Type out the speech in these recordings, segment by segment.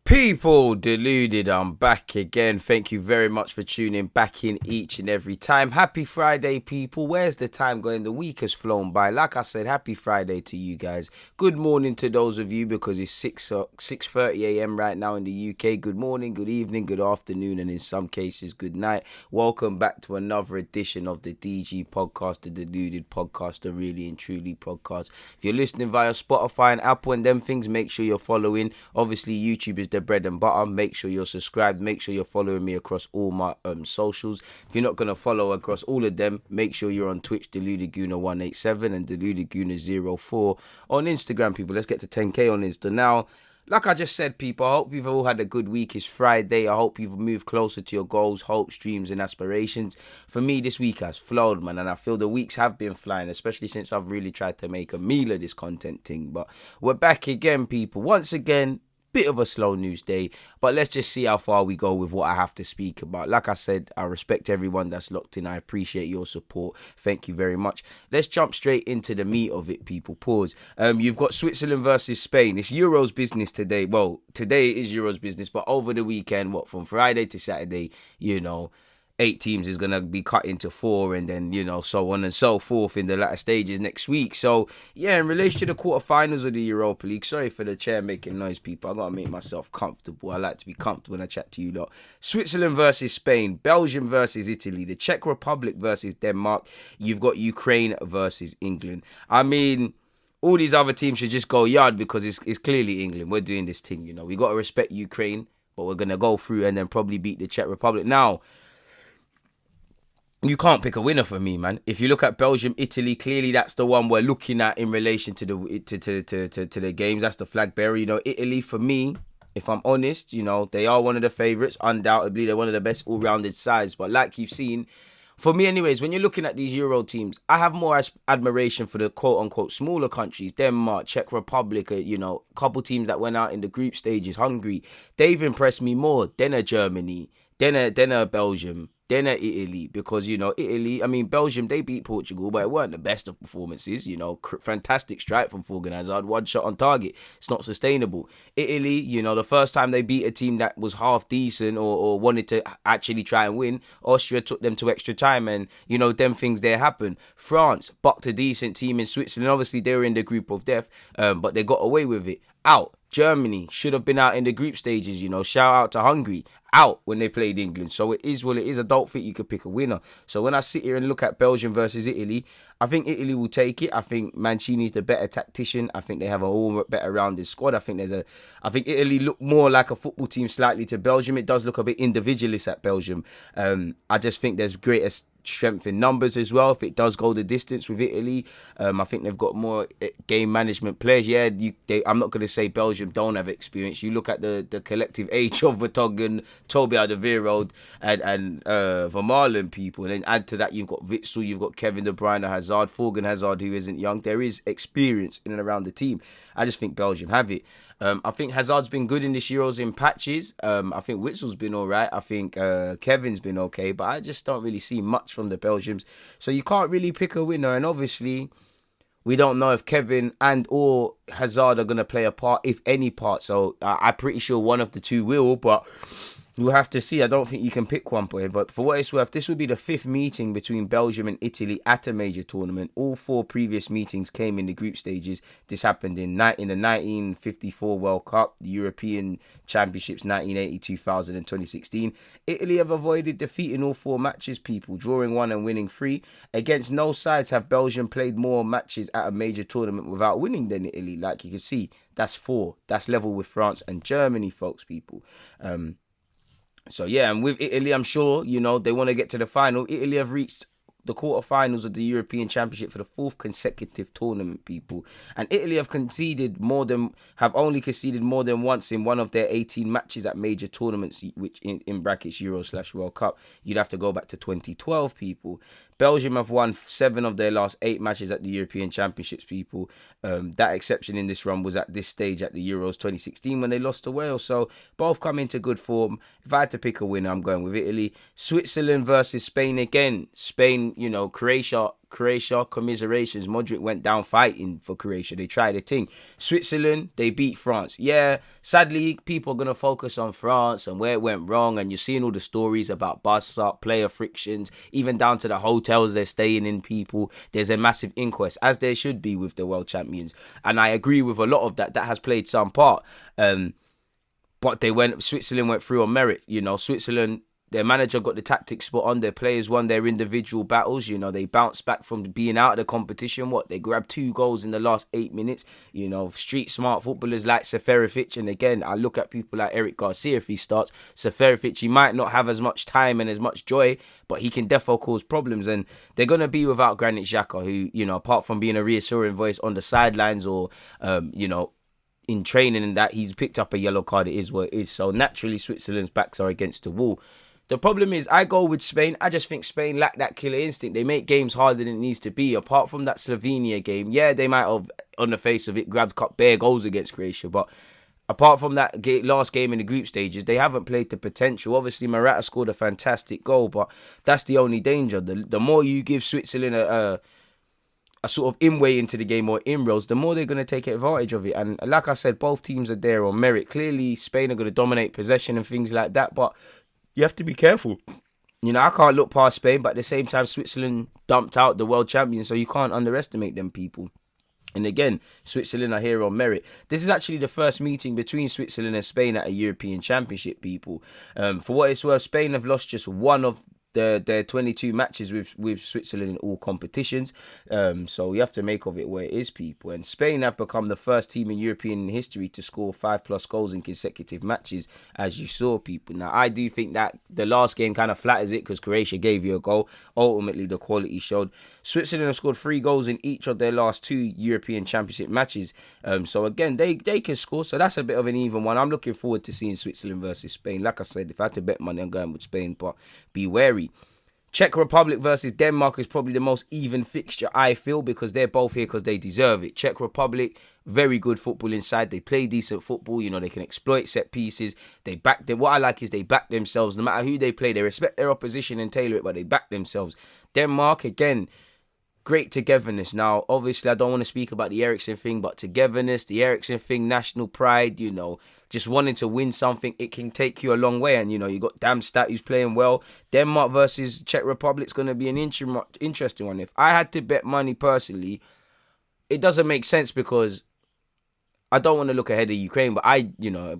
People deluded, I'm back again. Thank you very much for tuning back in each and every time. Happy Friday, people. Where's the time going? The week has flown by. Like I said, happy Friday to you guys. Good morning to those of you because it's 6:30 a.m. right now in the UK. Good morning, good evening, good afternoon, and in some cases, good night. Welcome back to another edition of the DG podcast, the Deluded podcast, the Really and Truly podcast. If you're listening via Spotify and Apple and them things, make sure you're following. Obviously, YouTube is the bread and butter. Make sure you're subscribed. Make sure you're following me across all my socials. If you're not going to follow across all of them, make sure you're on Twitch, DeludedGuna187 and DeludedGuna04. On Instagram, people, let's get to 10k on Insta now. Like I just said, people, I hope you've all had a good week. It's Friday. I hope you've moved closer to your goals, hopes, dreams, and aspirations. For me, this week has flowed, man, and I feel the weeks have been flying, especially since I've really tried to make a meal of this content thing. But we're back again, people. Once again, bit of a slow news day, but let's just see how far we go with what I have to speak about. Like I said, I respect everyone that's locked in. I appreciate your support. Thank you very much. Let's jump straight into the meat of it, people. Pause. You've got Switzerland versus Spain. It's Euros business today. Well, today it is Euros business, but over the weekend, from Friday to Saturday, 8 teams is going to be cut into 4 and then, so on and so forth in the latter stages next week. So, yeah, in relation to the quarterfinals of the Europa League, sorry for the chair making noise, people. I got to make myself comfortable. I like to be comfortable when I chat to you lot. Switzerland versus Spain, Belgium versus Italy, the Czech Republic versus Denmark. You've got Ukraine versus England. I mean, all these other teams should just go yard because it's clearly England. We're doing this thing, We got to respect Ukraine, but we're going to go through and then probably beat the Czech Republic. Now, you can't pick a winner for me, man. If you look at Belgium, Italy, clearly that's the one we're looking at in relation to the games. That's the flag bearer. Italy, for me, if I'm honest, they are one of the favourites. Undoubtedly, they're one of the best all-rounded sides. But like you've seen, for me anyways, when you're looking at these Euro teams, I have more admiration for the quote-unquote smaller countries. Denmark, Czech Republic, couple teams that went out in the group stages. Hungary, they've impressed me more than Germany, than Belgium, then at Italy, because, Belgium, they beat Portugal, but it weren't the best of performances, fantastic strike from Thorgan Hazard, one shot on target. It's not sustainable. Italy, the first time they beat a team that was half decent or wanted to actually try and win, Austria took them to extra time and, them things there happen. France bucked a decent team in Switzerland. Obviously, they were in the group of death, but they got away with it. Out. Germany should have been out in the group stages, Shout out to Hungary. Out when they played England. So it is what it is. I don't think you could pick a winner. So when I sit here and look at Belgium versus Italy, I think Italy will take it. I think Mancini's the better tactician. I think they have a whole better rounded squad. I think Italy look more like a football team slightly to Belgium. It does look a bit individualist at Belgium. I just think there's greater strength in numbers as well. If it does go the distance with Italy, I think they've got more game management players. Yeah, I'm not going to say Belgium don't have experience. You look at the collective age of Vertonghen, Toby Alderweireld and Vermaelen, people, and then add to that you've got Witsel, you've got Kevin De Bruyne, Hazard, Thorgan Hazard, who isn't young. There is experience in and around the team. I just think Belgium have it. I think Hazard's been good in this Euros in patches. I think Witsel's been all right. I think Kevin's been okay, but I just don't really see much from the Belgians. So you can't really pick a winner, and obviously we don't know if Kevin and or Hazard are going to play a part, if any part. So I'm pretty sure one of the two will, but you'll have to see. I don't think you can pick one player, but for what it's worth, this will be the 5th meeting between Belgium and Italy at a major tournament. All 4 previous meetings came in the group stages. This happened in the 1954 World Cup, the European Championships 1980, 2000 and 2016. Italy have avoided defeating all 4 matches, people, drawing 1 and winning 3. Against no sides have Belgium played more matches at a major tournament without winning than Italy. Like you can see, that's 4. That's level with France and Germany, folks, people. So, yeah, and with Italy, I'm sure, they want to get to the final. Italy have reached the quarterfinals of the European Championship for the 4th consecutive tournament, people. And Italy have only conceded more than once in one of their 18 matches at major tournaments, which in brackets Euro/World Cup. You'd have to go back to 2012, people. Belgium have won 7 of their last 8 matches at the European Championships, people. That exception in this run was at this stage at the Euros 2016 when they lost to Wales. So both come into good form. If I had to pick a winner, I'm going with Italy. Switzerland versus Spain again. Spain, Croatia Croatia, commiserations. Modric went down fighting for Croatia. They tried a thing. Switzerland, they beat France. Yeah, sadly, people are going to focus on France and where it went wrong. And you're seeing all the stories about bus up, player frictions, even down to the hotels they're staying in, people. There's a massive inquest, as there should be with the world champions. And I agree with a lot of that. That has played some part. But Switzerland went through on merit. Switzerland, their manager got the tactics spot on. Their players won their individual battles. They bounced back from being out of the competition. They grabbed 2 goals in the last 8 minutes. Street smart footballers like Seferovic. And again, I look at people like Eric Garcia if he starts. Seferovic, he might not have as much time and as much joy, but he can defo cause problems. And they're going to be without Granit Xhaka, who, apart from being a reassuring voice on the sidelines or, in training and that, he's picked up a yellow card. It is what it is. So naturally, Switzerland's backs are against the wall. The problem is, I go with Spain. I just think Spain lack that killer instinct. They make games harder than it needs to be. Apart from that Slovenia game, yeah, they might have, on the face of it, grabbed bare goals against Croatia. But apart from that last game in the group stages, they haven't played to potential. Obviously, Morata scored a fantastic goal, but that's the only danger. The more you give Switzerland a sort of in-way into the game or inroads, the more they're going to take advantage of it. And like I said, both teams are there on merit. Clearly, Spain are going to dominate possession and things like that, but you have to be careful. I can't look past Spain, but at the same time, Switzerland dumped out the world champions, so you can't underestimate them people. And again, Switzerland are here on merit. This is actually the first meeting between Switzerland and Spain at a European Championship, people. For what it's worth, Spain have lost just one of their 22 matches with Switzerland in all competitions. So you have to make of it where it is, people. And Spain have become the first team in European history to score 5+ goals in consecutive matches, as you saw, people. Now, I do think that the last game kind of flatters it because Croatia gave you a goal. Ultimately, the quality showed. Switzerland have scored 3 goals in each of their last 2 European Championship matches. So again, they can score. So that's a bit of an even one. I'm looking forward to seeing Switzerland versus Spain. Like I said, if I had to bet money, I'm going with Spain, but be wary. Czech Republic versus Denmark is probably the most even fixture, I feel, because they're both here because they deserve it. Czech Republic, very good football inside. They play decent football. They can exploit set pieces. They back them. What I like is they back themselves. No matter who they play, they respect their opposition and tailor it, but they back themselves. Denmark, again, great togetherness. Now, obviously, I don't want to speak about the Eriksen thing, but togetherness, the Eriksen thing, national pride, just wanting to win something, it can take you a long way. And, you got Damstat who's playing well. Denmark versus Czech Republic's going to be an interesting one. If I had to bet money personally, it doesn't make sense because I don't want to look ahead of Ukraine, but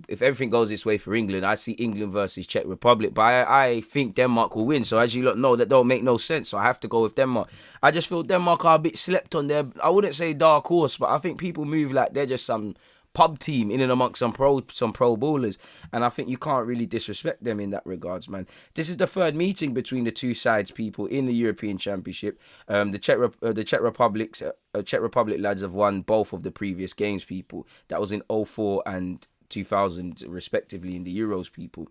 if everything goes this way for England, I see England versus Czech Republic, but I think Denmark will win. So as you lot know, that don't make no sense. So I have to go with Denmark. I just feel Denmark are a bit slept on there. I wouldn't say dark horse, but I think people move like they're just some pub team in and amongst some pro ballers, and I think you can't really disrespect them in that regards, man. This is the third meeting between the two sides, people, in the European Championship. The Czech Republic lads have won both of the previous games, people. That was in 2004 and 2000 respectively in the Euros, people.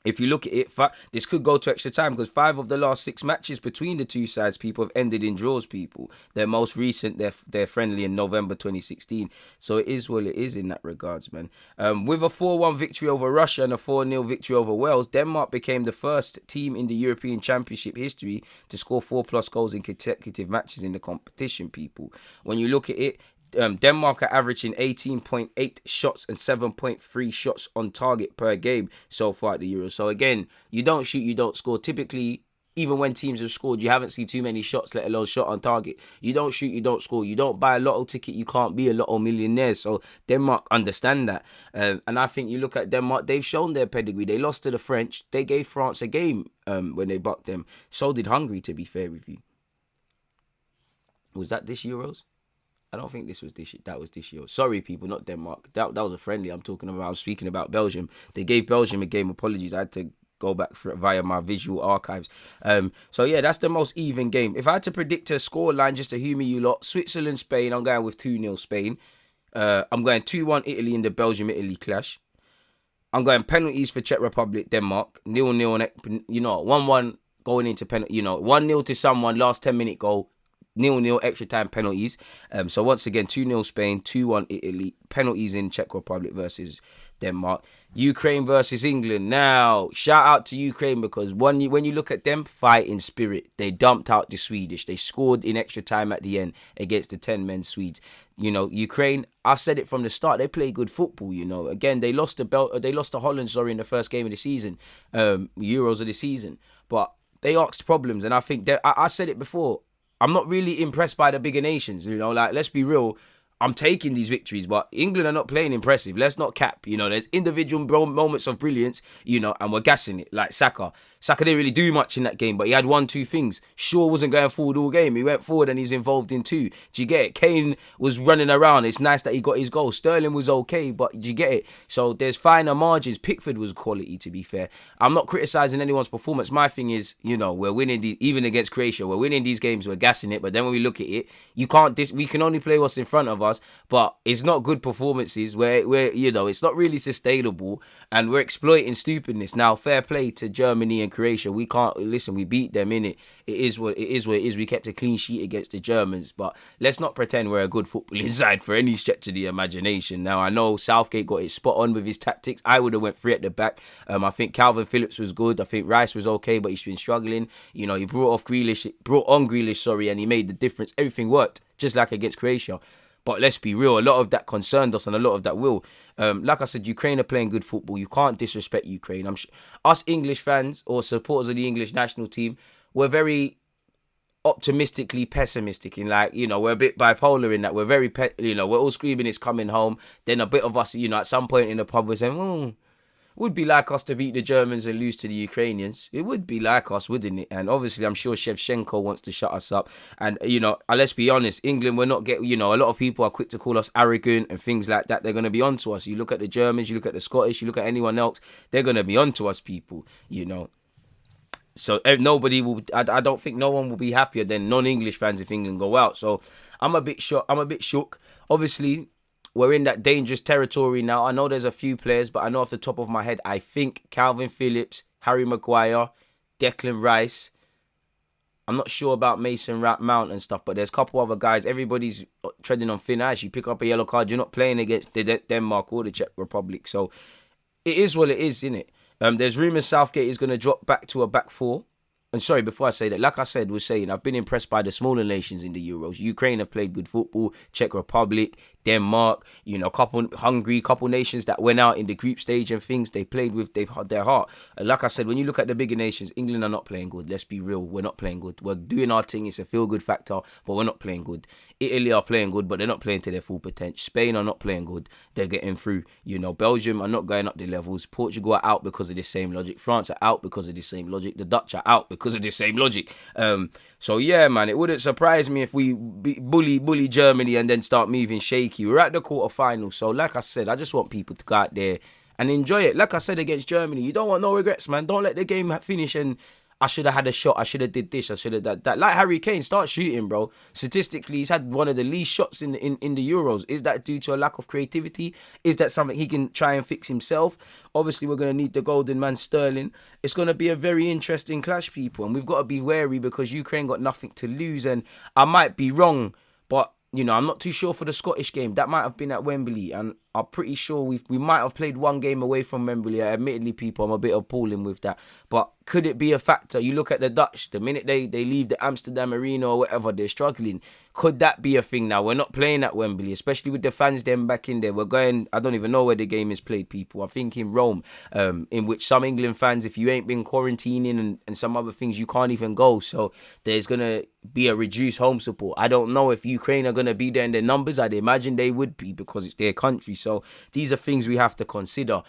If you look at it, this could go to extra time because 5 of the last 6 matches between the two sides, people, have ended in draws, people. Their most recent, they're friendly in November 2016. So it is what it is in that regards, man. With a 4-1 victory over Russia and a 4-0 victory over Wales, Denmark became the first team in the European Championship history to score 4+ goals in consecutive matches in the competition, people. When you look at it, Denmark are averaging 18.8 shots and 7.3 shots on target per game so far at the Euros. So again, you don't shoot, you don't score. Typically, even when teams have scored, you haven't seen too many shots, let alone shot on target. You don't shoot, you don't score. You don't buy a lotto ticket, you can't be a lotto millionaire. So Denmark understand that. And I think you look at Denmark, they've shown their pedigree. They lost to the French. They gave France a game when they bucked them. So did Hungary, to be fair with you. Was that this Euros? I don't think that was this year. Sorry, people, not Denmark. That was a friendly I'm speaking about Belgium. They gave Belgium a game. Apologies. I had to go back for it via my visual archives. So, yeah, that's the most even game. If I had to predict a scoreline just to humour you lot, Switzerland, Spain, I'm going with 2-0 Spain. I'm going 2-1 Italy in the Belgium-Italy clash. I'm going penalties for Czech Republic, Denmark. 0-0, 1-1 going into penalty. 1-0 to someone, last 10-minute goal. 0-0 extra time penalties. So once again, 2-0 Spain, 2-1 Italy. Penalties in Czech Republic versus Denmark. Ukraine versus England. Now, shout out to Ukraine because when you look at them, fighting spirit. They dumped out the Swedish. They scored in extra time at the end against the 10-men Swedes. You know, Ukraine, I've said it from the start, they play good football, you know. Again, they lost to Holland, in the first game of the season, Euros of the season. But they asked problems, and I think I said it before. I'm not really impressed by the bigger nations, you know. Like, let's be real. I'm taking these victories, but England are not playing impressive. Let's not cap. You know, there's individual moments of brilliance, you know, and we're gassing it. Like Saka. Saka didn't really do much in that game, but he had 1-2 things. Shaw wasn't going forward all game. He went forward and he's involved in 2. Do you get it? Kane was running around. It's nice that he got his goal. Sterling was okay, but do you get it? So there's finer margins. Pickford was quality, to be fair. I'm not criticising anyone's performance. My thing is, you know, we're winning, even against Croatia, we're winning these games, we're gassing it, but then when we look at it, we can only play what's in front of us, but it's not good performances where you know, it's not really sustainable, and we're exploiting stupidness. Now, fair play to Germany and Croatia. We can't listen. We beat them in it. It is what it is. We kept a clean sheet against the Germans, but let's not pretend we're a good footballing side for any stretch of the imagination. Now, I know Southgate got it spot on with his tactics. I would have went 3 at the back. I think Calvin Phillips was good. I think Rice was okay, but he's been struggling. You know, he brought on Grealish, and he made the difference. Everything worked just like against Croatia. But let's be real, a lot of that concerned us and a lot of that will. Like I said, Ukraine are playing good football. You can't disrespect Ukraine. Us English fans or supporters of the English national team, we're very optimistically pessimistic in, like, you know, we're a bit bipolar in that we're very, you know, we're all screaming it's coming home. Then a bit of us, you know, at some point in the pub we're saying, would be like us to beat the Germans and lose to the Ukrainians. It would be like us, wouldn't it? And obviously, I'm sure Shevchenko wants to shut us up. And, you know, let's be honest, England, we're not you know, a lot of people are quick to call us arrogant and things like that. They're going to be onto us. You look at the Germans, you look at the Scottish, you look at anyone else, they're going to be onto us, people, you know. So nobody will. I don't think no one will be happier than non-English fans if England go out. So I'm a bit shook. Obviously, we're in that dangerous territory now. I know there's a few players, but I know off the top of my head, I think Calvin Phillips, Harry Maguire, Declan Rice. I'm not sure about Mason Mount and stuff, but there's a couple other guys. Everybody's treading on thin ice. You pick up a yellow card, you're not playing against Denmark or the Czech Republic. So it is what it is, innit? There's rumours Southgate is going to drop back to a back 4. And sorry, before I say that, like I said, I've been impressed by the smaller nations in the Euros. Ukraine have played good football, Czech Republic, Denmark, you know, Hungary, couple nations that went out in the group stage and things. They played with their heart. Like I said, when you look at the bigger nations, England are not playing good. Let's be real, we're not playing good. We're doing our thing. It's a feel-good factor, but we're not playing good. Italy are playing good, but they're not playing to their full potential. Spain are not playing good. They're getting through. You know, Belgium are not going up the levels. Portugal are out because of the same logic. France are out because of the same logic. The Dutch are out because of the same logic. So yeah, man, it wouldn't surprise me if we bully Germany and then start moving shaky. We're at the quarterfinals, so like I said, I just want people to go out there and enjoy it. Like I said against Germany, you don't want no regrets, man. Don't let the game finish and I should have had a shot. I should have did this. I should have done that. Like Harry Kane, start shooting, bro. Statistically, he's had one of the least shots in the Euros. Is that due to a lack of creativity? Is that something he can try and fix himself? Obviously, we're going to need the golden man Sterling. It's going to be a very interesting clash, people. And we've got to be wary because Ukraine got nothing to lose. And I might be wrong, but you know, I'm not too sure for the Scottish game. That might have been at Wembley, and I'm pretty sure we might have played one game away from Wembley. Admittedly, people, I'm a bit appalling with that. But could it be a factor? You look at the Dutch, the minute they leave the Amsterdam Arena or whatever, they're struggling. Could that be a thing now? We're not playing at Wembley, especially with the fans them back in there. We're going, I don't even know where the game is played, people. I think in Rome, in which some England fans, if you ain't been quarantining and some other things, you can't even go. So there's going to be a reduced home support. I don't know if Ukraine are going to be there in their numbers. I'd imagine they would be because it's their country. So these are things we have to consider.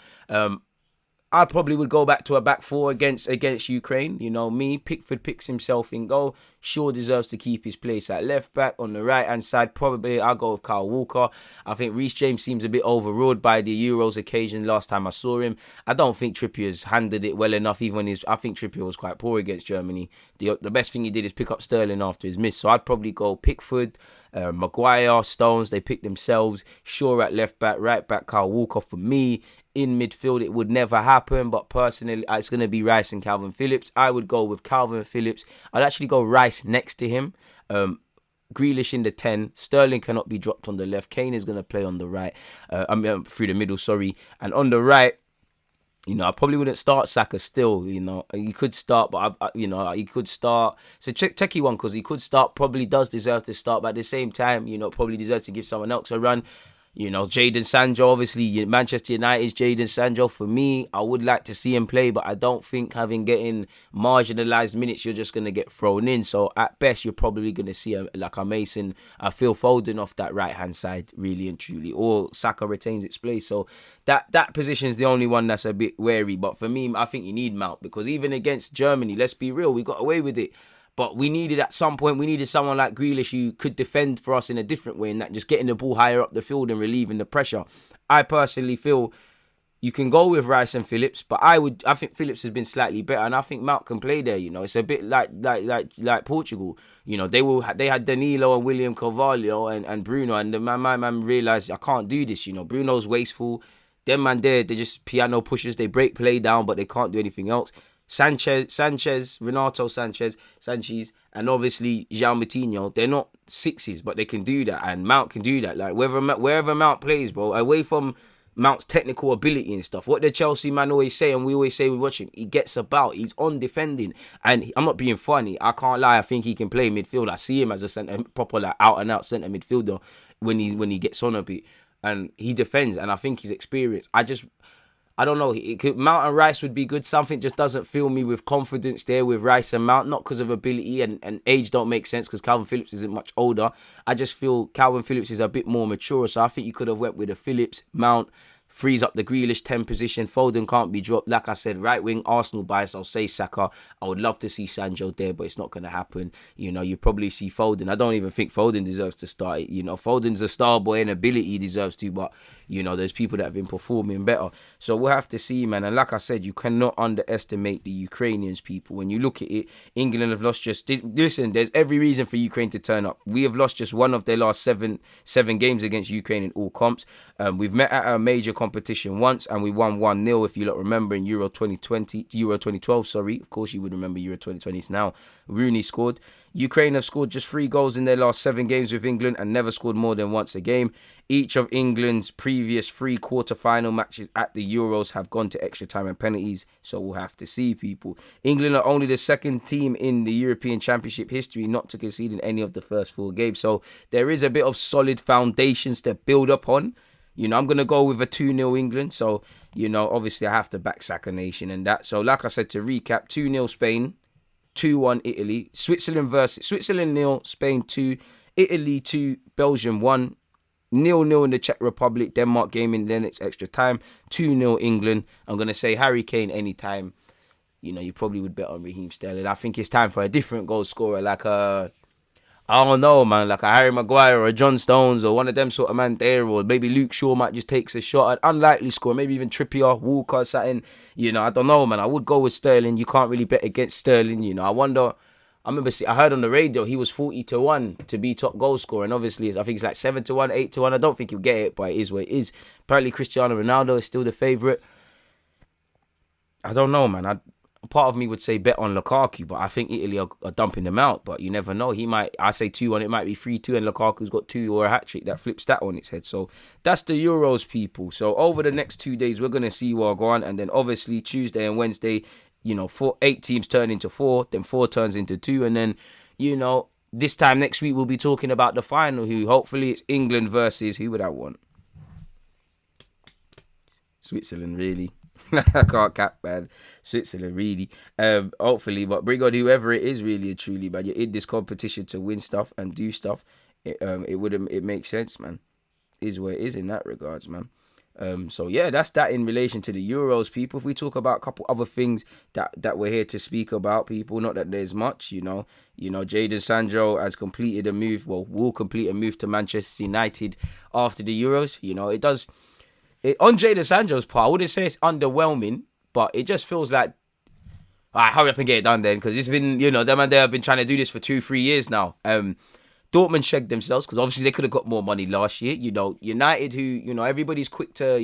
I probably would go back to a back 4 against Ukraine. You know me, Pickford picks himself in goal. Shaw deserves to keep his place at left back. On the right hand side, probably I'll go with Kyle Walker. I think Reece James seems a bit overruled by the Euros occasion last time I saw him. I don't think Trippier's handled it well enough. I think Trippier was quite poor against Germany. The best thing he did is pick up Sterling after his miss. So I'd probably go Pickford, Maguire, Stones. They pick themselves. Shaw at left back, right back Kyle Walker for me. In midfield, it would never happen, but personally, it's going to be Rice and Calvin Phillips. I would go with Calvin Phillips. I'd actually go Rice next to him. Grealish in the 10. Sterling cannot be dropped on the left. Kane is going to play on the right. Through the middle, sorry. And on the right, I probably wouldn't start Saka still. He could start, but he could start. It's a tricky one because he could start. Probably does deserve to start, but at the same time, probably deserves to give someone else a run. Jadon Sancho, obviously, Manchester United's Jadon Sancho. For me, I would like to see him play, but I don't think getting marginalised minutes, you're just going to get thrown in. So at best, you're probably going to see a Mason, a Phil Foden off that right-hand side, really and truly. Or Saka retains its place. So that position is the only one that's a bit wary. But for me, I think you need Mount, because even against Germany, let's be real, we got away with it. But we needed, at some point, someone like Grealish who could defend for us in a different way, and that just getting the ball higher up the field and relieving the pressure. I personally feel you can go with Rice and Phillips, but I think Phillips has been slightly better, and I think Mount can play there. It's a bit like Portugal. They had Danilo and William Carvalho and Bruno, and my man realised, I can't do this. Bruno's wasteful. Them man they're just piano pushers. They break play down, but they can't do anything else. Renato Sanchez, and obviously João Moutinho, they're not sixes, but they can do that, and Mount can do that. Like wherever Mount plays, bro, away from Mount's technical ability and stuff, what the Chelsea man always say, and we always say we watch him, he gets about, he's on defending, and I'm not being funny, I can't lie, I think he can play midfield. I see him as a proper out and out centre midfielder when he gets on a bit, and he defends, and I think he's experienced. I don't know. Mount and Rice would be good. Something just doesn't fill me with confidence there with Rice and Mount. Not because of ability and age don't make sense, because Calvin Phillips isn't much older. I just feel Calvin Phillips is a bit more mature. So I think you could have went with a Phillips, Mount, frees up the Grealish 10 position. Foden can't be dropped. Like I said, right wing, Arsenal bias, I'll say Saka. I would love to see Sancho there, but it's not going to happen. You probably see Foden. I don't even think Foden deserves to start it. Foden's a star boy and ability he deserves to, but there's people that have been performing better. So we'll have to see, man. And like I said, you cannot underestimate the Ukrainians, people. When you look at it, England have lost listen, there's every reason for Ukraine to turn up. We have lost just one of their last seven games against Ukraine in all comps. We've met at a major competition once, and we won 1-0, if you lot remember, in Euro 2012, sorry. Of course you would remember Euro 2020. It's now Rooney scored. Ukraine have scored just 3 goals in their last 7 games with England and never scored more than once a game. Each of England's previous 3 quarter-final matches at the Euros have gone to extra time and penalties, so we'll have to see, people. England are only the second team in the European Championship history not to concede in any of the first 4 games, so there is a bit of solid foundations to build up on. I'm going to go with a 2-0 England, so, obviously I have to back Saka Nation and that. So, like I said, to recap, 2-0 Spain, 2-1 Italy, Switzerland 0, Spain 2, Italy 2, Belgium 1, 0-0 in the Czech Republic, Denmark game in then it's extra time, 2-0 England. I'm going to say Harry Kane anytime. You probably would bet on Raheem Sterling. I think it's time for a different goal scorer, like I don't know, man, like a Harry Maguire or a John Stones or one of them sort of man there, or maybe Luke Shaw might just takes a shot, an unlikely score, maybe even Trippier, Walker, something, I don't know, man. I would go with Sterling. You can't really bet against Sterling, I heard on the radio he was 40-1 to be top goal scorer, and obviously I think it's like 7-1, 8-1. I don't think he'll get it, but it is what it is. Apparently Cristiano Ronaldo is still the favourite. I don't know, man. Part of me would say bet on Lukaku, but I think Italy are dumping them out. But you never know. I say 2-1, it might be 3-2, and Lukaku's got 2 or a hat-trick that flips that on its head. So that's the Euros, people. So over the next 2 days, we're going to see what go on. And then obviously Tuesday and Wednesday, 8 teams turn into 4, then 4 turns into 2. And then, this time next week, we'll be talking about the final, who hopefully it's England versus, who would I want? Switzerland, really. I can't cap, man. Switzerland, really. Hopefully, but bring on whoever it is, really and truly, man. You're in this competition to win stuff and do stuff. It makes sense, man. It is what it is in that regards, man. So yeah, that's that in relation to the Euros, people. If we talk about a couple other things that we're here to speak about, people, not that there's much, Jadon Sancho has completed a move, will complete a move to Manchester United after the Euros. It does. On Jadon Sancho's part, I wouldn't say it's underwhelming, but it just feels like, all right, hurry up and get it done then, because it's been, them and they have been trying to do this for 2-3 years now. Dortmund shagged themselves, because obviously they could have got more money last year. United, who, everybody's quick to,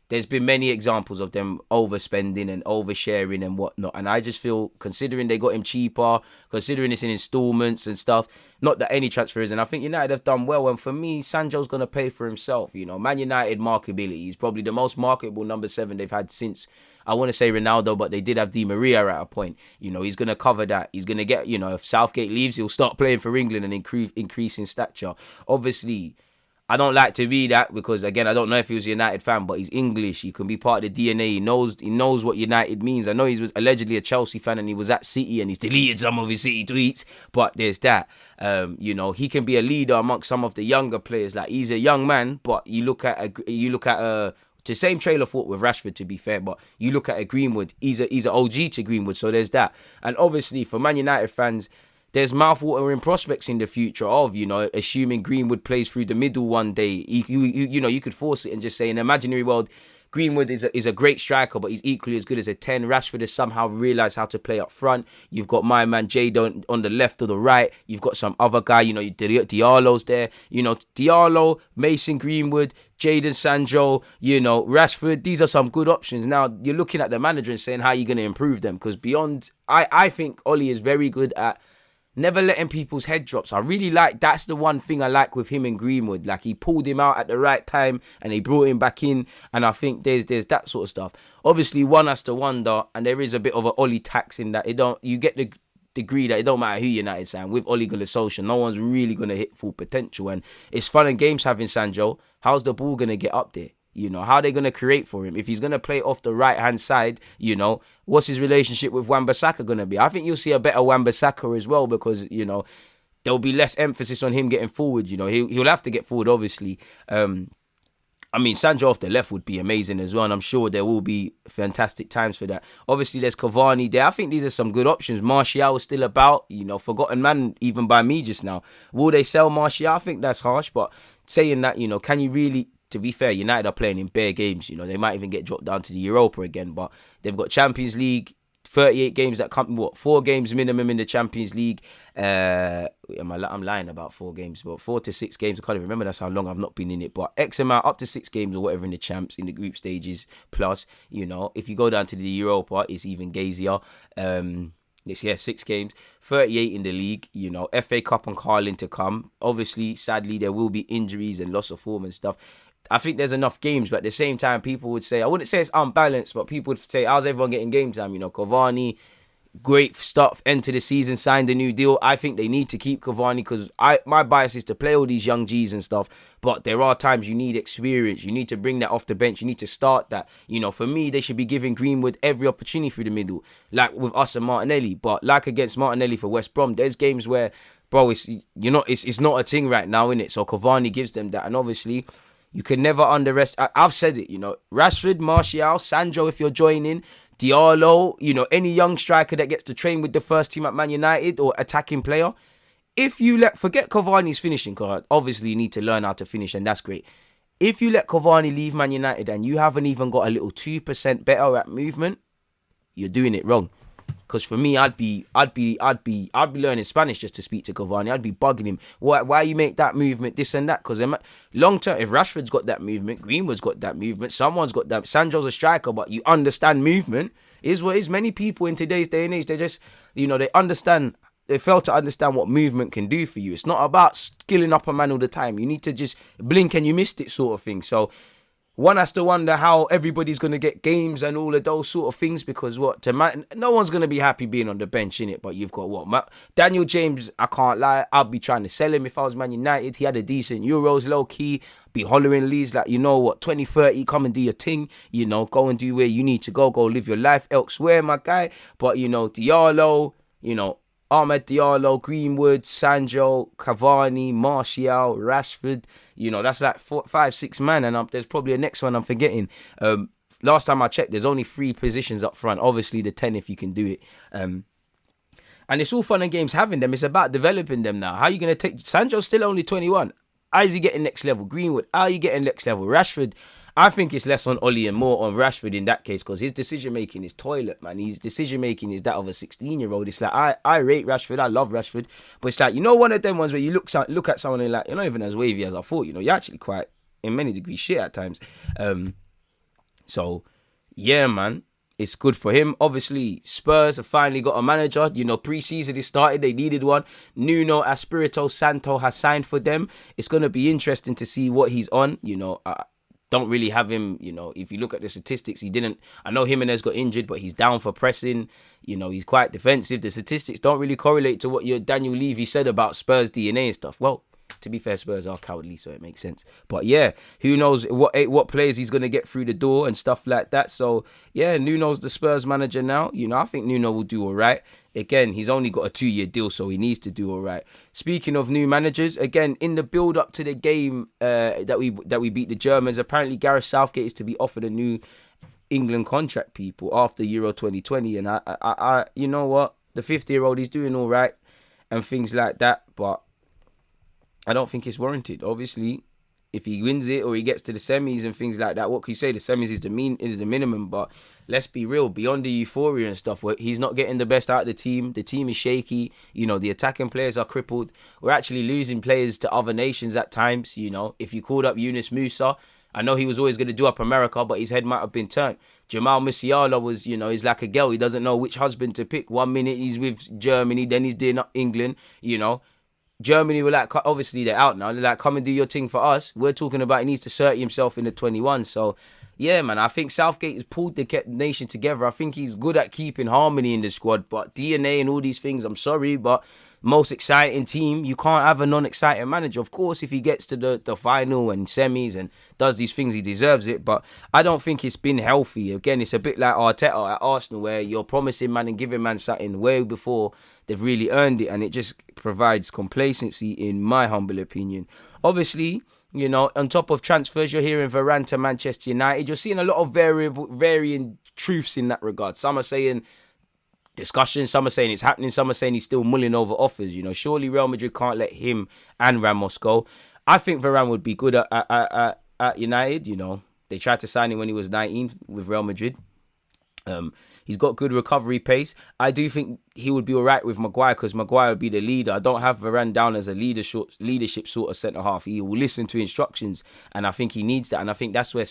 there's been many examples of them overspending and oversharing and whatnot. And I just feel, considering they got him cheaper, considering it's in installments and stuff, not that any transfer is, and I think United have done well. And for me, Sancho's going to pay for himself. You know, Man United marketability, he's probably the most marketable number 7 they've had since, I want to say Ronaldo, but they did have Di Maria at a point. You know, he's going to cover that. He's going to get, you know, if Southgate leaves, he'll start playing for England and increase in stature. Obviously, I don't like to be that because, again, I don't know if he was a United fan, but he's English. He can be part of the DNA. He knows what United means. I know he was allegedly a Chelsea fan and he was at City and he's deleted some of his City tweets, but there's that. You know, he can be a leader amongst some of the younger players. Like, he's a young man, but you look at the same trailer thought with Rashford, to be fair, but you look at a Greenwood, he's an OG to Greenwood, so there's that. And obviously for Man United fans, there's mouthwatering prospects in the future of, you know, assuming Greenwood plays through the middle one day. You know, you could force it and just say, in an imaginary world, Greenwood is a great striker, but he's equally as good as a 10. Rashford has somehow realised how to play up front. You've got my man Jadon on the left or the right. You've got some other guy, you know, Diallo's there. You know, Diallo, Mason Greenwood, Jadon Sancho, you know, Rashford. These are some good options. Now, you're looking at the manager and saying, how are you going to improve them? Because beyond, I think Ollie is very good at never letting people's head drops. I really like, that's the one thing I like with him and Greenwood. Like, he pulled him out at the right time and they brought him back in. And I think there's that sort of stuff. Obviously, one has to wonder, and there is a bit of an Ollie tax in that you get the degree that it don't matter who United sign. With Ole Gunnar Solskjaer, no one's really going to hit full potential. And it's fun and games having Sancho. How's the ball going to get up there? You know, how are they going to create for him? If he's going to play off the right-hand side, you know, what's his relationship with Wan-Bissaka going to be? I think you'll see a better Wan-Bissaka as well because, you know, there'll be less emphasis on him getting forward. You know, he'll have to get forward, obviously. I mean, Sancho off the left would be amazing as well, and I'm sure there will be fantastic times for that. Obviously, there's Cavani there. I think these are some good options. Martial is still about, you know, forgotten man even by me just now. Will they sell Martial? I think that's harsh, but saying that, you know, can you really... To be fair, United are playing in bare games. You know, they might even get dropped down to the Europa again, but they've got Champions League, 38 games that come, 4 games minimum in the Champions League. I'm lying about 4 games, but 4 to 6 games. I can't even remember, that's how long I've not been in it, but X amount, up to 6 games or whatever in the champs, in the group stages. Plus, you know, if you go down to the Europa, it's even gazier. 6 games, 38 in the league, you know, FA Cup and Carling to come. Obviously, sadly, there will be injuries and loss of form and stuff. I think there's enough games, but at the same time, people would say, I wouldn't say it's unbalanced, but people would say, how's everyone getting game time? You know, Cavani, great stuff, enter the season, signed a new deal. I think they need to keep Cavani because my bias is to play all these young G's and stuff, but there are times you need experience. You need to bring that off the bench. You need to start that. You know, for me, they should be giving Greenwood every opportunity through the middle, like with us and Martinelli. But like against Martinelli for West Brom, there's games where, bro, it's not a thing right now, innit? So Cavani gives them that, and obviously, you can never underestimate. I've said it, you know, Rashford, Martial, Sancho, if you're joining, Diallo, you know, any young striker that gets to train with the first team at Man United or attacking player. If you forget Cavani's finishing, because obviously you need to learn how to finish, and that's great. If you let Cavani leave Man United and you haven't even got a little 2% better at movement, you're doing it wrong. Because for me, I'd be learning Spanish just to speak to Cavani. I'd be bugging him. Why you make that movement, this and that? Because long term, if Rashford's got that movement, Greenwood's got that movement, someone's got that. Sancho's a striker, but you understand movement. Is what is. Many people in today's day and age, they just, you know, they fail to understand what movement can do for you. It's not about skilling up a man all the time. You need to just blink and you missed it sort of thing. So one has to wonder how everybody's going to get games and all of those sort of things, because no one's going to be happy being on the bench, innit? But you've got Daniel James, I can't lie, I'd be trying to sell him if I was Man United. He had a decent Euros, low-key, be hollering Leeds like, you know what, 2030, come and do your thing, you know, go and do where you need to go live your life elsewhere, my guy. But, you know, Diallo, you know, Ahmed Diallo, Greenwood, Sancho, Cavani, Martial, Rashford. You know, that's like 5, 6 man, and there's probably a next one I'm forgetting. Last time I checked, there's only 3 positions up front. Obviously, the 10 if you can do it. And it's all fun and games having them. It's about developing them now. How are you going to take... Sancho's still only 21. How is he getting next level? Greenwood, how are you getting next level? Rashford, I think it's less on Ollie and more on Rashford in that case, because his decision-making is toilet, man. His decision-making is that of a 16-year-old. It's like, I rate Rashford. I love Rashford. But it's like, you know, one of them ones where you look at someone and like, you're not even as wavy as I thought. You know, you're actually quite, in many degrees, shit at times. So, yeah, man, it's good for him. Obviously, Spurs have finally got a manager. Pre-season is started. They needed one. Nuno Espirito Santo has signed for them. It's going to be interesting to see what he's on. I don't really have him, if you look at the statistics, I know Jimenez got injured, but he's down for pressing. He's quite defensive. The statistics don't really correlate to what your Daniel Levy said about Spurs DNA and stuff. Well, to be fair, Spurs are cowardly, so it makes sense. But yeah, who knows what players he's going to get through the door and stuff like that. So yeah, Nuno's the Spurs manager now. I think Nuno will do all right. Again, he's only got a 2-year deal, so he needs to do all right. Speaking of new managers, again, in the build-up to the game that we beat the Germans, apparently Gareth Southgate is to be offered a new England contract, people, after Euro 2020. And I you know what? The 50-year-old, he's doing all right and things like that, but I don't think it's warranted. Obviously, if he wins it or he gets to the semis and things like that, what can you say? The semis is the minimum, but let's be real. Beyond the euphoria and stuff, he's not getting the best out of the team. The team is shaky. The attacking players are crippled. We're actually losing players to other nations at times. If you called up Yunus Musa, I know he was always going to do up America, but his head might have been turned. Jamal Musiala was, he's like a girl. He doesn't know which husband to pick. 1 minute he's with Germany, then he's doing up England, Germany were like, obviously they're out now. They're like, come and do your thing for us. We're talking about he needs to assert himself in the 21. So, yeah, man, I think Southgate has pulled the nation together. I think he's good at keeping harmony in the squad. But DNA and all these things, I'm sorry, but most exciting team, you can't have a non-exciting manager. Of course, if he gets to the final and semis and does these things, he deserves it. But I don't think it's been healthy. Again, it's a bit like Arteta at Arsenal, where you're promising man and giving man something way before they've really earned it. And it just provides complacency, in my humble opinion. Obviously, on top of transfers, you're hearing Varane to Manchester United. You're seeing a lot of varying truths in that regard. Some are saying discussion, some are saying it's happening, some are saying he's still mulling over offers. Surely Real Madrid can't let him and Ramos go. I think Varane would be good at United. They tried to sign him when he was 19 with Real Madrid. He's got good recovery pace. I do think he would be all right with Maguire, because Maguire would be the leader. I don't have Varane down as a leadership sort of centre-half. He will listen to instructions, and I think he needs that. And I think that's where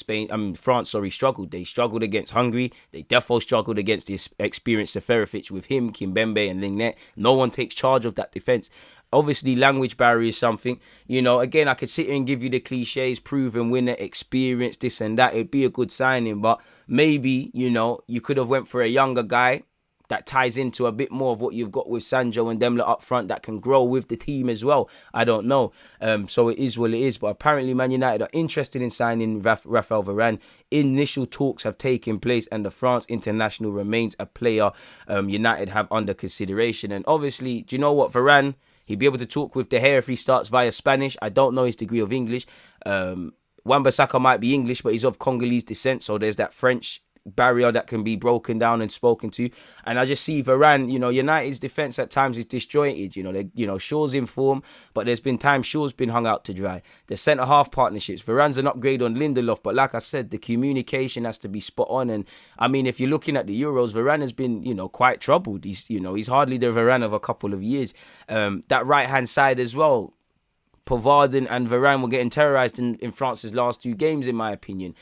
France struggled. They struggled against Hungary. They defo struggled against the experienced Seferovic with him, Kimpembe and Lingnet. No one takes charge of that defence. Obviously, language barrier is something. Again, I could sit here and give you the cliches, proven winner, experience, this and that. It'd be a good signing, but maybe, you could have went for a younger guy that ties into a bit more of what you've got with Sancho and Dembele up front, that can grow with the team as well. I don't know. So it is what it is. But apparently Man United are interested in signing Raphael Varane. Initial talks have taken place, and the France international remains a player United have under consideration. And obviously, do you know what, Varane, he'd be able to talk with De Gea if he starts via Spanish. I don't know his degree of English. Wan-Bissaka might be English, but he's of Congolese descent, so there's that French barrier that can be broken down and spoken to. And I just see Varane, United's defence at times is disjointed. Shaw's in form, but there's been times Shaw's been hung out to dry. The centre-half partnerships, Varane's an upgrade on Lindelof, but like I said, the communication has to be spot on. And I mean, if you're looking at the Euros, Varane has been, quite troubled. He's hardly the Varane of a couple of years. That right-hand side as well, Pavard and Varane were getting terrorised in France's last 2 games, in my opinion.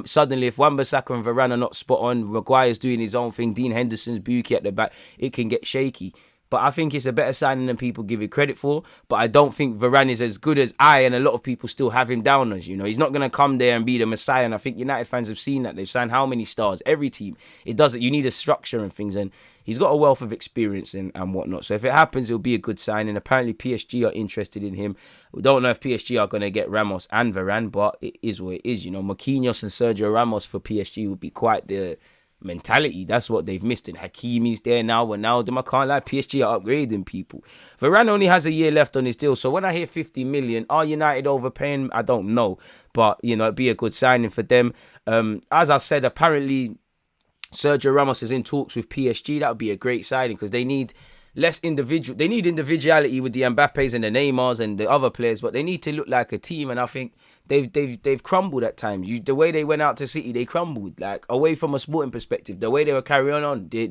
Suddenly, if Wan-Bissaka and Varane are not spot on, Maguire's doing his own thing, Dean Henderson's Buki at the back, it can get shaky. But I think it's a better signing than people give it credit for. But I don't think Varane is as good as and a lot of people still have him down as. He's not going to come there and be the Messiah. And I think United fans have seen that. They've signed how many stars? Every team. It doesn't. You need a structure and things. And he's got a wealth of experience and whatnot. So if it happens, it'll be a good signing. Apparently PSG are interested in him. We don't know if PSG are going to get Ramos and Varane, but it is what it is. Marquinhos and Sergio Ramos for PSG would be quite the mentality. That's what they've missed. And Hakimi's there now. Ronaldo, I can't lie, PSG are upgrading people. Varane only has a year left on his deal. So when I hear 50 million, are United overpaying? I don't know. But, it'd be a good signing for them. As I said, apparently Sergio Ramos is in talks with PSG. That would be a great signing, because they need they need individuality with the Mbappes and the Neymars and the other players, but they need to look like a team. And I think they've crumbled at times. The way they went out to City, they crumbled. Like, away from a sporting perspective, the way they were carrying on, Di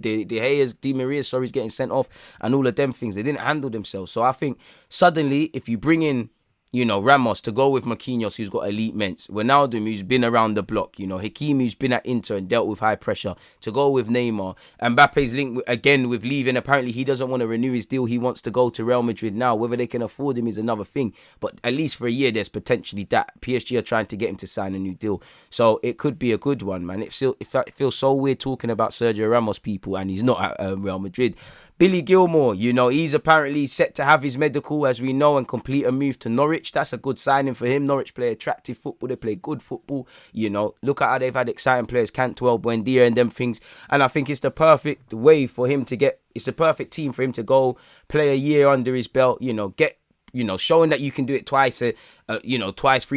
Maria's getting sent off and all of them things, they didn't handle themselves. So I think suddenly, if you bring in Ramos, to go with Marquinhos, who's got elite mints. Ronaldo, who's been around the block. Hakimi, who's been at Inter and dealt with high pressure. To go with Neymar. Mbappe's linked again with leaving. Apparently, he doesn't want to renew his deal. He wants to go to Real Madrid now. Whether they can afford him is another thing. But at least for a year, there's potentially that. PSG are trying to get him to sign a new deal. So it could be a good one, man. It feels so weird talking about Sergio Ramos, people, and he's not at Real Madrid. Billy Gilmore, he's apparently set to have his medical, as we know, and complete a move to Norwich. That's a good signing for him. Norwich play attractive football. They play good football. Look at how they've had exciting players, Cantwell, Buendia, and them things. And I think it's the perfect way for him to get. It's the perfect team for him to go play a year under his belt. Showing that you can do it twice, 3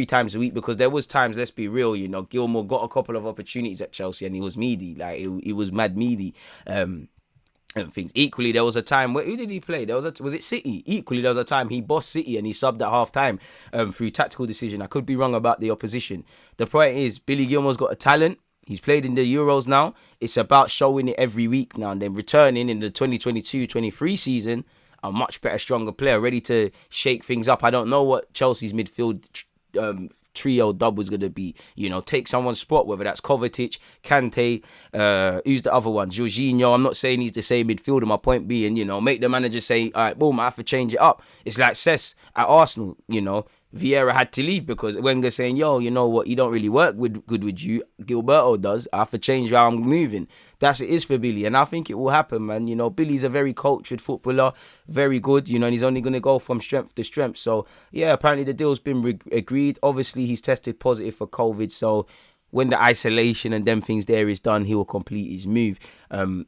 times a week. Because there was times, let's be real, Gilmore got a couple of opportunities at Chelsea and he was meaty. Like, he was mad meaty. And things. Equally, there was a time where, who did he play? Was it City? Equally, there was a time he bossed City and he subbed at half time through tactical decision. I could be wrong about the opposition. The point is, Billy Gilmore's got a talent. He's played in the Euros now. It's about showing it every week now and then returning in the 2022-23 season. A much better, stronger player, ready to shake things up. I don't know what Chelsea's midfield trio dub was going to be. Take someone's spot, whether that's Kovacic, Kante, who's the other one? Jorginho. I'm not saying he's the same midfielder. My point being, make the manager say, all right, boom, I have to change it up. It's like Cesc at Arsenal, Vieira had to leave because Wenger's saying, yo, you know what, you don't really work good with you. Gilberto does. I have to change how I'm moving. That's it is for Billy. And I think it will happen, man. Billy's a very cultured footballer, very good, and he's only going to go from strength to strength. So, yeah, apparently the deal's been agreed. Obviously, he's tested positive for COVID. So, when the isolation and them things there is done, he will complete his move.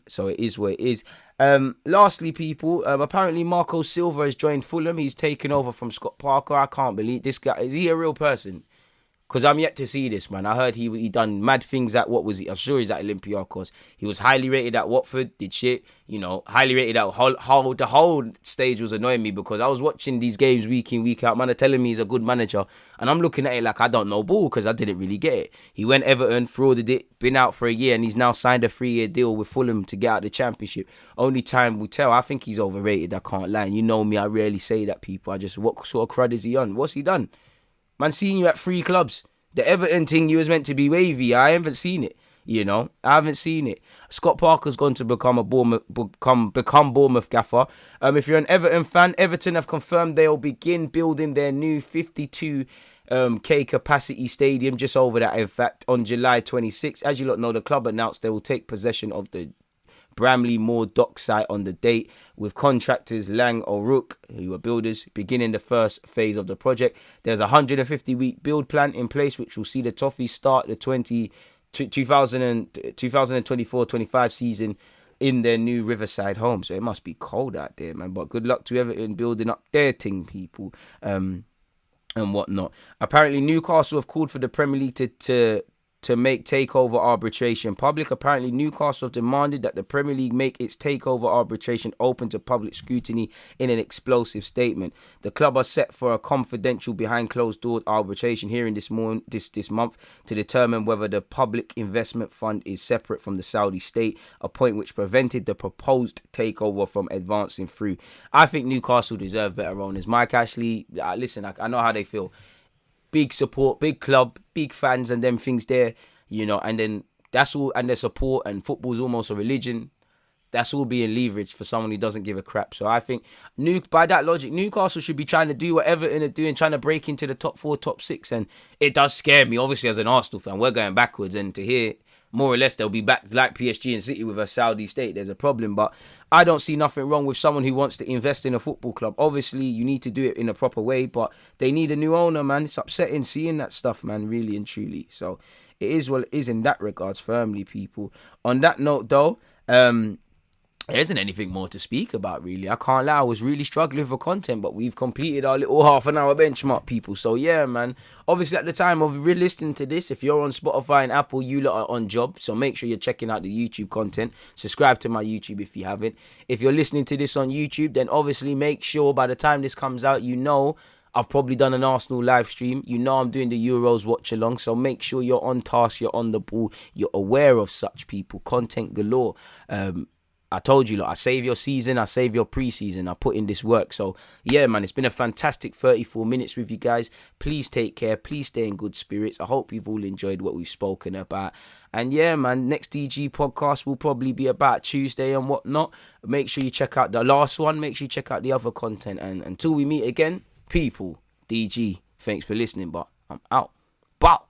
So, it is what it is. Lastly, people, apparently Marco Silva has joined Fulham. He's taken over from Scott Parker. I can't believe this guy. Is he a real person? Because I'm yet to see this, man. I heard he done mad things at, what was he? I'm sure he's at Olympiacos. He was highly rated at Watford, did shit. Highly rated at Hull. The whole stage was annoying me because I was watching these games week in, week out. Man are telling me he's a good manager. And I'm looking at it like I don't know ball because I didn't really get it. He went Everton, frauded it, been out for a year, and he's now signed a 3-year deal with Fulham to get out the Championship. Only time will tell. I think he's overrated. I can't lie. You know me, I rarely say that, people. What sort of crud is he on? What's he done? Man, seen you at 3 clubs. The Everton thing, you was meant to be wavy. I haven't seen it. I haven't seen it. Scott Parker's gone to become Bournemouth gaffer. If you're an Everton fan, Everton have confirmed they'll begin building their new 52K capacity stadium, just over that, in fact, on July 26th. As you lot know, the club announced they will take possession of the Bramley Moor dock site on the date, with contractors Lang O'Rourke, who are builders, beginning the first phase of the project. There's a 150-week build plan in place, which will see the Toffees start the 2024-25 season in their new Riverside home. So it must be cold out there, man. But good luck to Everton building up their thing, people, and whatnot. Apparently, Newcastle have called for the Premier League to make takeover arbitration public. Apparently, Newcastle have demanded that the Premier League make its takeover arbitration open to public scrutiny in an explosive statement. The club are set for a confidential behind closed door arbitration hearing this month to determine whether the public investment fund is separate from the Saudi state, a point which prevented the proposed takeover from advancing through. I think Newcastle deserve better owners. Mike Ashley, listen, I know how they feel. Big support, big club, big fans and them things there, and then that's all, and their support, and football's almost a religion. That's all being leveraged for someone who doesn't give a crap. So I think, by that logic, Newcastle should be trying to do what Everton are doing, trying to break into the top 4, top 6. And it does scare me, obviously, as an Arsenal fan. We're going backwards, and to hear more or less they'll be back like PSG and City with a Saudi state, there's a problem. But I don't see nothing wrong with someone who wants to invest in a football club. Obviously, you need to do it in a proper way, but they need a new owner, man. It's upsetting seeing that stuff, man, really and truly. So it is what it is in that regards, firmly, people. On that note, though, there isn't anything more to speak about, really. I can't lie, I was really struggling for content, but we've completed our little half-an-hour benchmark, people. So, yeah, man. Obviously, at the time of listening to this, if you're on Spotify and Apple, you lot are on job. So, make sure you're checking out the YouTube content. Subscribe to my YouTube if you haven't. If you're listening to this on YouTube, then obviously make sure by the time this comes out, I've probably done an Arsenal live stream. I'm doing the Euros watch along. So, make sure you're on task, you're on the ball, you're aware of such, people. Content galore. I told you, look, I save your season, I save your pre-season, I put in this work. So, yeah, man, it's been a fantastic 34 minutes with you guys. Please take care. Please stay in good spirits. I hope you've all enjoyed what we've spoken about. And, yeah, man, next DG podcast will probably be about Tuesday and whatnot. Make sure you check out the last one. Make sure you check out the other content. And until we meet again, people, DG, thanks for listening, but I'm out. Bow.